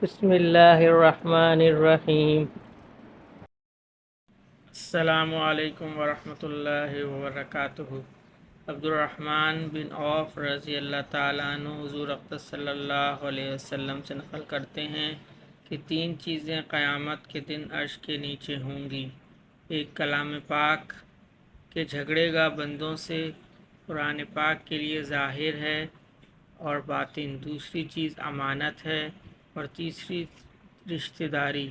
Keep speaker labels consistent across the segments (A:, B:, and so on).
A: بسم اللہ الرحمن الرحیم۔
B: السلام علیکم ورحمۃ اللہ وبرکاتہ۔ عبد الرحمن بن عوف رضی اللہ تعالیٰ عنہ حضور اقدس صلی اللہ علیہ وسلم سے نقل کرتے ہیں کہ 3 چیزیں قیامت کے دن عرش کے نیچے ہوں گی۔ ایک کلام پاک کہ جھگڑے گا بندوں سے، قرآن پاک کے لیے ظاہر ہے اور باطن۔ دوسری چیز امانت ہے، اور تیسری رشتہ داری،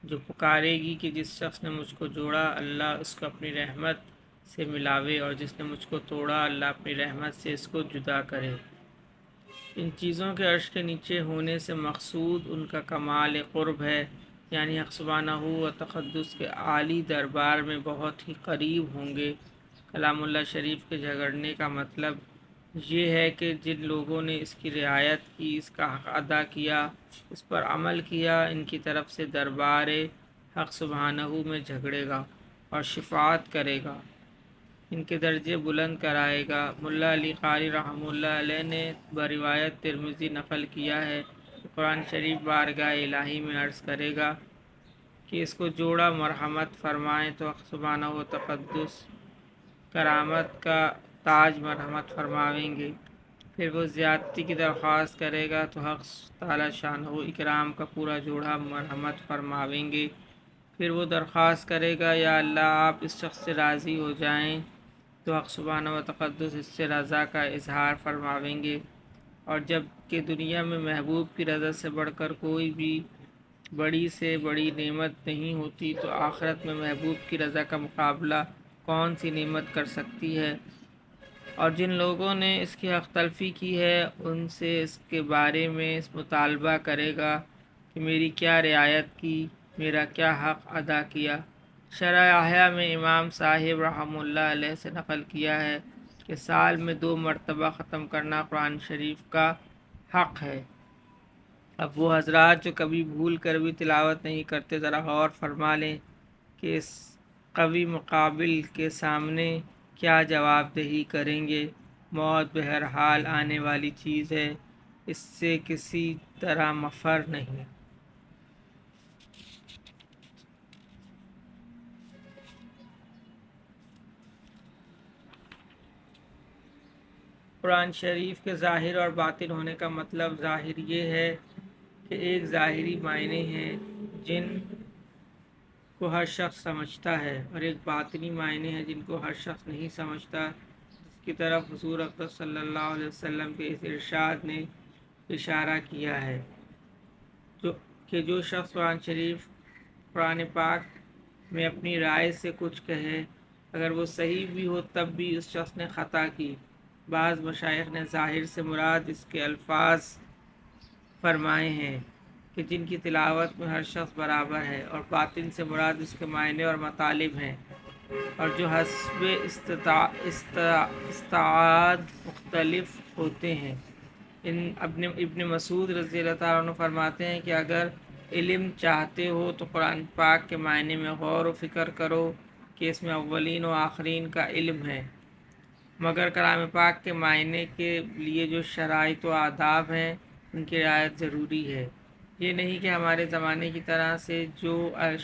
B: جو پکارے گی کہ جس شخص نے مجھ کو جوڑا اللہ اس کو اپنی رحمت سے ملاوے، اور جس نے مجھ کو توڑا اللہ اپنی رحمت سے اس کو جدا کرے۔ ان چیزوں کے عرش کے نیچے ہونے سے مقصود ان کا کمال قرب ہے، یعنی حق سبحانہ و تقدس کے عالی دربار میں بہت ہی قریب ہوں گے۔ کلام اللہ شریف کے جھگڑنے کا مطلب یہ ہے کہ جن لوگوں نے اس کی رعایت کی، اس کا حق ادا کیا، اس پر عمل کیا، ان کی طرف سے دربار حق سبحانہ میں جھگڑے گا اور شفاعت کرے گا، ان کے درجے بلند کرائے گا۔ ملا علی قاری رحمہ اللہ علیہ نے بروایت ترمذی نقل کیا ہے کہ قرآن شریف بارگاہ الہی میں عرض کرے گا کہ اس کو جوڑا مرحمت فرمائیں تو حق سبحانہ و تقدس کرامت کا تاج مرحمت فرماویں گے۔ پھر وہ زیادتی کی درخواست کرے گا تو حق تعالی شان و اکرام کا پورا جوڑا مرحمت فرماویں گے۔ پھر وہ درخواست کرے گا یا اللہ آپ اس شخص سے راضی ہو جائیں تو حق سبحانہ و تقدس اس سے رضا کا اظہار فرماویں گے۔ اور جب کہ دنیا میں محبوب کی رضا سے بڑھ کر کوئی بھی بڑی سے بڑی نعمت نہیں ہوتی، تو آخرت میں محبوب کی رضا کا مقابلہ کون سی نعمت کر سکتی ہے؟ اور جن لوگوں نے اس کی حق تلفی کی ہے ان سے اس کے بارے میں اس مطالبہ کرے گا کہ میری کیا رعایت کی، میرا کیا حق ادا کیا۔ شرح احیاء میں امام صاحب رحمہ اللہ علیہ سے نقل کیا ہے کہ سال میں 2 مرتبہ ختم کرنا قرآن شریف کا حق ہے۔ اب وہ حضرات جو کبھی بھول کر بھی تلاوت نہیں کرتے، ذرا غور فرما لیں کہ اس قوی مقابل کے سامنے کیا جواب دہی کریں گے۔ موت بہرحال آنے والی چیز ہے، اس سے کسی طرح مفر نہیں۔ قرآن شریف کے ظاہر اور باطن ہونے کا مطلب ظاہر یہ ہے کہ ایک ظاہری معنی ہیں جن کو ہر شخص سمجھتا ہے، اور ایک باطنی معنی ہے جن کو ہر شخص نہیں سمجھتا، جس کی طرف حضور اقدس صلی اللہ علیہ وسلم کے اس ارشاد نے اشارہ کیا ہے جو شخص قرآن پاک میں اپنی رائے سے کچھ کہے، اگر وہ صحیح بھی ہو تب بھی اس شخص نے خطا کی۔ بعض مشائخ نے ظاہر سے مراد اس کے الفاظ فرمائے ہیں کہ جن کی تلاوت میں ہر شخص برابر ہے، اور باطن سے مراد اس کے معنی اور مطالب ہیں، اور جو حسب استعداد مختلف ہوتے ہیں۔ ابن مسعود رضی اللہ تعالیٰ عنہ فرماتے ہیں کہ اگر علم چاہتے ہو تو قرآن پاک کے معنی میں غور و فکر کرو کہ اس میں اولین و آخرین کا علم ہے، مگر کلام پاک کے معنی کے لیے جو شرائط و آداب ہیں ان کی رعایت ضروری ہے۔ یہ نہیں کہ ہمارے زمانے کی طرح سے جو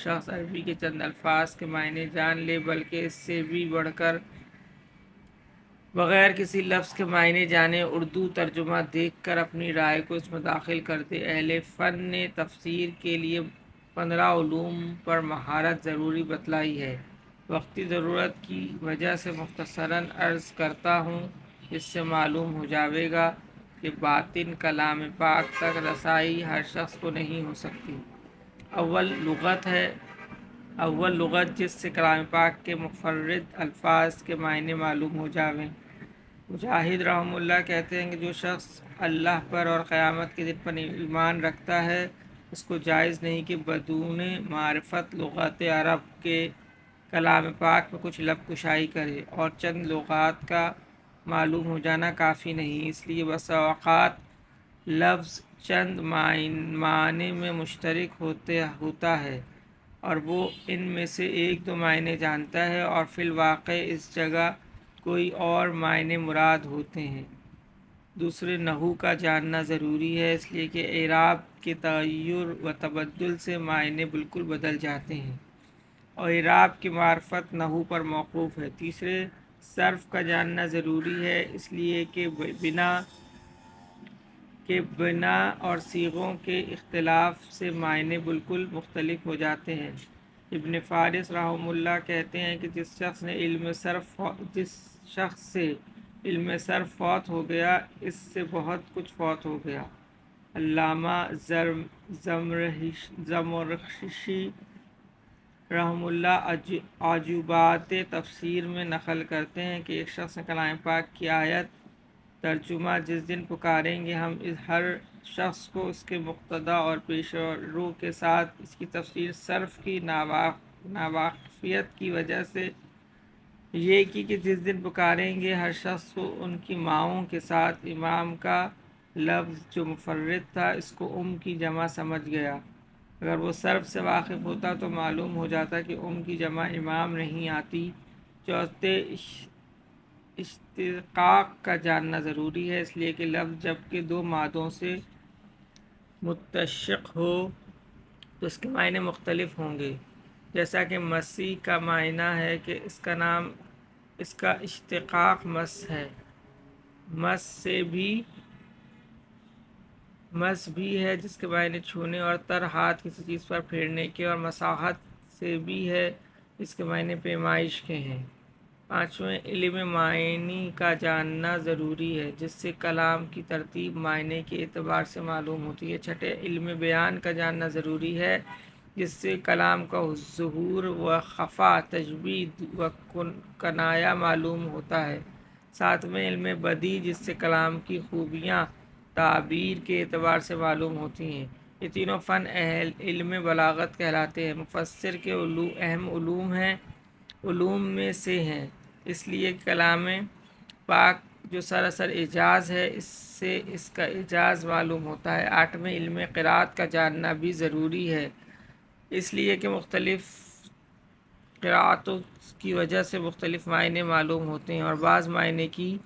B: شخص عربی کے چند الفاظ کے معنی جان لے، بلکہ اس سے بھی بڑھ کر بغیر کسی لفظ کے معنی جانے اردو ترجمہ دیکھ کر اپنی رائے کو اس میں داخل کر دے۔ اہل فن نے تفسیر کے لیے 15 علوم پر مہارت ضروری بتلائی ہے۔ وقتی ضرورت کی وجہ سے مختصراً عرض کرتا ہوں، اس سے معلوم ہو جاوے گا کہ باطن کلام پاک تک رسائی ہر شخص کو نہیں ہو سکتی۔ اول لغت جس سے کلام پاک کے مفرد الفاظ کے معنی معلوم ہو جاویں۔ مجاہد رحمہ اللہ کہتے ہیں کہ جو شخص اللہ پر اور قیامت کے دن پر ایمان رکھتا ہے، اس کو جائز نہیں کہ بدون معرفت لغات عرب کے کلام پاک میں کچھ لب کشائی کرے، اور چند لغات کا معلوم ہو جانا کافی نہیں۔ اس لیے بسا اوقات لفظ چند معنی میں مشترک ہوتا ہے، اور وہ ان میں سے ایک دو معنی جانتا ہے، اور فی الواقع اس جگہ کوئی اور معنی مراد ہوتے ہیں۔ دوسرے نحو کا جاننا ضروری ہے، اس لیے کہ اعراب کے تغیر و تبدل سے معنی بالکل بدل جاتے ہیں اور اعراب کی معرفت نحو پر موقوف ہے۔ تیسرے صرف کا جاننا ضروری ہے، اس لیے کہ بنا اور صیغوں کے اختلاف سے معنی بالکل مختلف ہو جاتے ہیں۔ ابن فارس رحمہ اللہ کہتے ہیں کہ جس شخص سے علم صرف فوت ہو گیا، اس سے بہت کچھ فوت ہو گیا۔ علامہ زمرخشی رحمہ اللہ عجوبات تفسیر میں نقل کرتے ہیں کہ ایک شخص نے کلام پاک کی آیت ترجمہ جس دن پکاریں گے ہم ہر شخص کو اس کے مقتضا اور پیش رو کے ساتھ اس کی تفسیر صرف کی ناواقفیت کی وجہ سے یہ کی کہ جس دن پکاریں گے ہر شخص کو ان کی ماؤں کے ساتھ امام کا لفظ جو مفرد تھا اس کو کی جمع سمجھ گیا۔ اگر وہ صرف سے واقف ہوتا تو معلوم ہو جاتا کہ کی جمع امام نہیں آتی۔ چوتھے اشتقاق کا جاننا ضروری ہے، اس لیے کہ لفظ جب کہ دو مادوں سے متشق ہو تو اس کے معنی مختلف ہوں گے، جیسا کہ مسیح کا معنی ہے کہ اس کا اشتقاق مس ہے، مس بھی ہے جس کے معنی چھونے اور تر ہاتھ کسی چیز پر پھیرنے کے، اور مساحت سے بھی ہے اس کے معنی پیمائش کے ہیں۔ پانچویں علم معنی کا جاننا ضروری ہے، جس سے کلام کی ترتیب معنی کے اعتبار سے معلوم ہوتی ہے۔ چھٹے علم بیان کا جاننا ضروری ہے، جس سے کلام کا ظہور و خفا، تشبیہ و کنایہ معلوم ہوتا ہے۔ ساتویں علم بدیع، جس سے کلام کی خوبیاں تعبیر کے اعتبار سے معلوم ہوتی ہیں۔ یہ تینوں فن علم بلاغت کہلاتے ہیں۔ مفسر کے اہم علوم میں سے ہیں، اس لیے کلام پاک جو سراسر اعجاز ہے اس سے اس کا اعجاز معلوم ہوتا ہے۔ آٹھویں علم قرأت کا جاننا بھی ضروری ہے، اس لیے کہ مختلف قرأتوں کی وجہ سے مختلف معنی معلوم ہوتے ہیں اور بعض معنی کی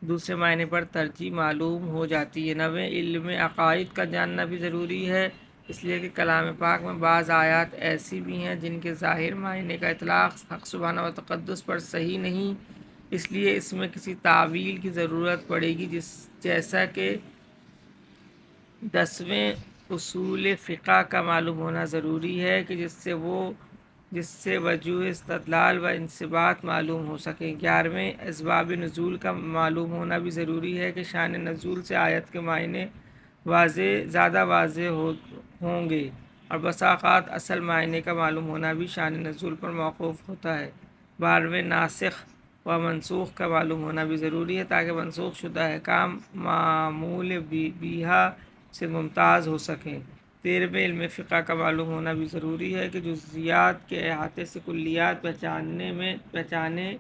B: دوسرے معنی پر ترجیح معلوم ہو جاتی ہے۔ نویں علم عقائد کا جاننا بھی ضروری ہے، اس لیے کہ کلام پاک میں بعض آیات ایسی بھی ہیں جن کے ظاہر معنی کا اطلاق حق سبحانہ و تقدس پر صحیح نہیں، اس لیے اس میں کسی تعویل کی ضرورت پڑے گی، جیسا کہ 10ویں اصول فقہ کا معلوم ہونا ضروری ہے کہ جس سے وجوہ استدلال و انضباط معلوم ہو سکیں۔ 11ویں اسباب نزول کا معلوم ہونا بھی ضروری ہے کہ شان نزول سے آیت کے معنی زیادہ واضح ہوں گے، اور بسا اوقات اصل معنی کا معلوم ہونا بھی شان نزول پر موقوف ہوتا ہے۔ 12ویں ناسخ و منسوخ کا معلوم ہونا بھی ضروری ہے تاکہ منسوخ شدہ احکام معمول بیہا سے ممتاز ہو سکیں۔ 13ویں علم فقہ کا معلوم ہونا بھی ضروری ہے کہ جزئیات کے احاطے سے کلیات پہچانے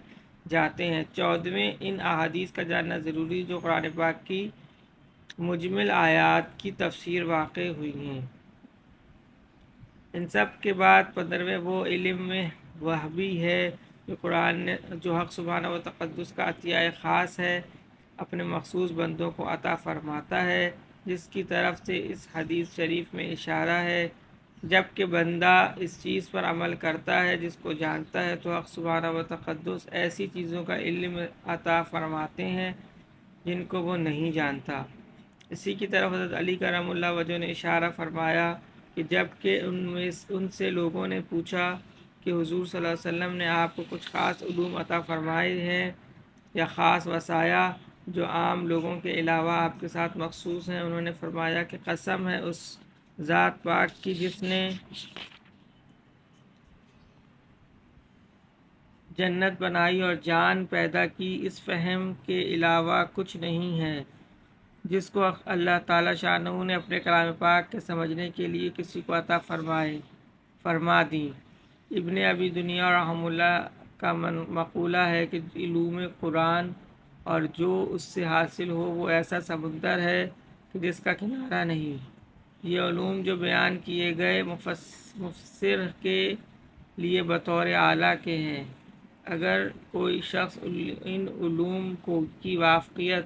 B: جاتے ہیں۔ 14ویں ان احادیث کا جاننا ضروری جو قرآن پاک کی مجمل آیات کی تفسیر واقع ہوئی ہیں۔ ان سب کے بعد 15ویں وہ علم وہبی ہے جو حق سبحانہ و تقدس کا عطیہ خاص ہے، اپنے مخصوص بندوں کو عطا فرماتا ہے، جس کی طرف سے اس حدیث شریف میں اشارہ ہے۔ جب کہ بندہ اس چیز پر عمل کرتا ہے جس کو جانتا ہے تو حق سبحانہ و تقدس ایسی چیزوں کا علم عطا فرماتے ہیں جن کو وہ نہیں جانتا۔ اسی کی طرف حضرت علی کرم اللہ وجہ نے اشارہ فرمایا کہ جب کہ ان سے لوگوں نے پوچھا کہ حضور صلی اللہ علیہ وسلم نے آپ کو کچھ خاص علوم عطا فرمائے ہیں یا خاص وصایا جو عام لوگوں کے علاوہ آپ کے ساتھ مخصوص ہیں، انہوں نے فرمایا کہ قسم ہے اس ذات پاک کی جس نے جنت بنائی اور جان پیدا کی، اس فہم کے علاوہ کچھ نہیں ہے جس کو اللہ تعالیٰ شانہ نے اپنے کلام پاک کے سمجھنے کے لیے کسی کو عطا فرما دی۔ ابن ابی دنیا رحمہ اللہ کا مقولہ ہے کہ علوم قرآن اور جو اس سے حاصل ہو وہ ایسا سمندر ہے کہ جس کا کنارہ نہیں۔ یہ علوم جو بیان کیے گئے مفسر کے لیے بطور اعلیٰ کے ہیں۔ اگر کوئی شخص ان علوم کی وافقیت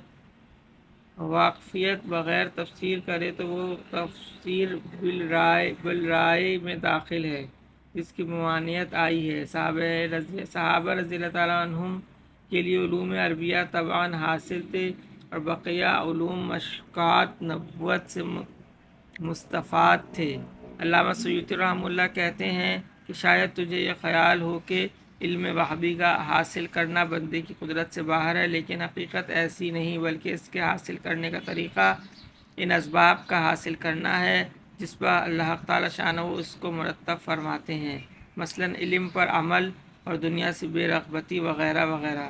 B: واقفیت بغیر تفسیر کرے تو وہ تفسیر بالرائے میں داخل ہے جس کی ممانعت آئی ہے۔ صحابہ رضی اللہ تعالیٰ عنہم کے لیے علوم عربیہ طبعاً حاصل تھے اور بقیہ علوم مشکات نبوت سے مستفاد تھے۔ علامہ سیوطی رحمہ اللہ کہتے ہیں کہ شاید تجھے یہ خیال ہو کہ علم وہابی کا حاصل کرنا بندے کی قدرت سے باہر ہے، لیکن حقیقت ایسی نہیں، بلکہ اس کے حاصل کرنے کا طریقہ ان اسباب کا حاصل کرنا ہے جس پر اللہ تعالیٰ شانہ اس کو مرتب فرماتے ہیں، مثلاً علم پر عمل اور دنیا سے بے رغبتی وغیرہ وغیرہ۔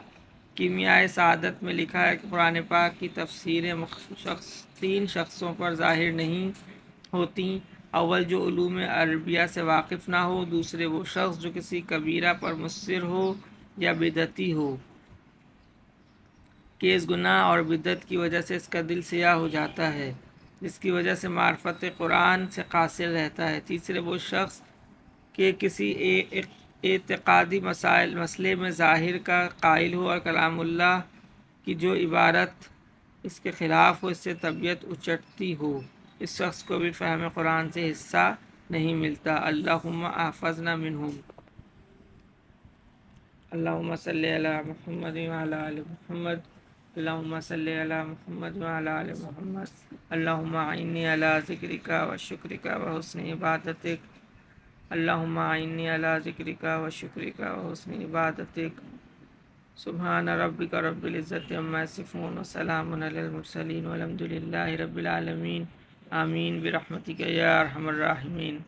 B: کیمیائے سعادت میں لکھا ہے کہ قرآن پاک کی تفسیریں تین شخصوں پر ظاہر نہیں ہوتی: اول جو علوم عربیہ سے واقف نہ ہو، دوسرے وہ شخص جو کسی کبیرہ پر مصر ہو یا بدعتی ہو کہ اس گناہ اور بدعت کی وجہ سے اس کا دل سیاہ ہو جاتا ہے، جس کی وجہ سے معرفت قرآن سے قاصر رہتا ہے، تیسرے وہ شخص کہ کسی اعتقادی مسئلے میں ظاہر کا قائل ہو اور کلام اللہ کی جو عبارت اس کے خلاف ہو اس سے طبیعت اچٹتی ہو، اس شخص کو بھی فہم قرآن سے حصہ نہیں ملتا۔ اللہم احفظنا منہم۔ اللہم صلی علی محمد وعلی آل محمد۔ اللہم صلی علی محمد وعلی آل محمد۔ اللہم اعنی علی ذکرک و شکرک و حسن عبادتک۔ اللہم اعنی علی ذکرک و شکرک و حسن عبادتک۔ سبحان ربک رب العزت عما یصفون وسلام علی المرسلین والحمد للہ رب العالمین۔ آمین برحمتک یا ارحم الراحمین۔